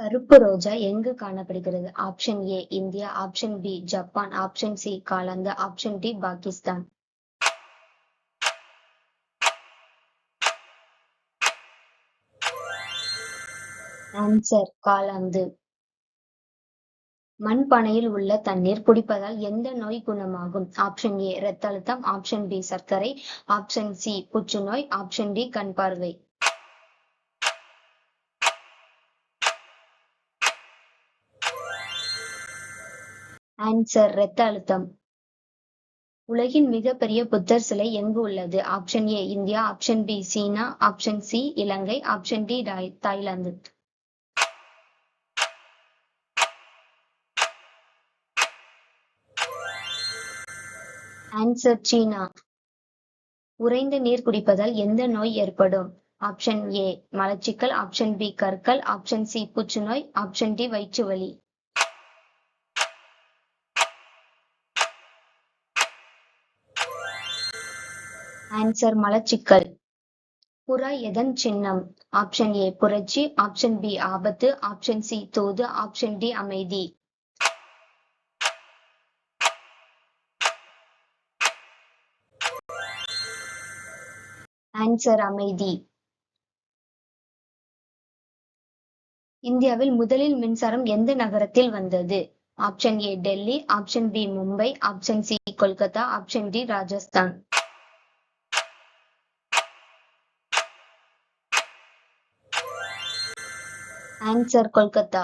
கருப்பு ரோஜா எங்கு காணப்படுகிறது? Option A India, option B Japan, option C காலாந்து, ஆப்ஷன் டி பாகிஸ்தான். ஆன்சர் காலாந்து. மண்பானையில் உள்ள தண்ணீர் குடிப்பதால் எந்த நோய் குணமாகும்? ஆப்ஷன் ஏ இரத்த அழுத்தம், ஆப்ஷன் பி சர்க்கரை, ஆப்ஷன் சி புற்றுநோய், ஆப்ஷன் டி கண் பார்வை. ஆன்சர் இரத்த அழுத்தம். உலகின் மிகப்பெரிய புத்தர் சிலை எங்கு உள்ளது? Option A India, option B சீனா, option C Ilangai, option D Thailand. Answer சீனா. உறைந்த நீர் குடிப்பதால் எந்த நோய் ஏற்படும்? ஆப்ஷன் ஏ மலச்சிக்கல், ஆப்ஷன் பி கற்கள், ஆப்ஷன் சி புற்றுநோய், ஆப்ஷன் டி வயிற்று வலி. ஆன்சர் மலச்சிக்கல். புறா எதன் சின்னம்? ஆப்ஷன் ஏ புரட்சி, ஆப்ஷன் பி ஆபத்து, ஆப்ஷன் சி தூது, ஆப்ஷன் டி அமைதி. ஆன்சர் அமைதி. இந்தியாவில் முதலில் மின்சாரம் எந்த நகரத்தில் வந்தது? Option A Delhi, option B Mumbai, option C Kolkata, option D Rajasthan. Answer Kolkata.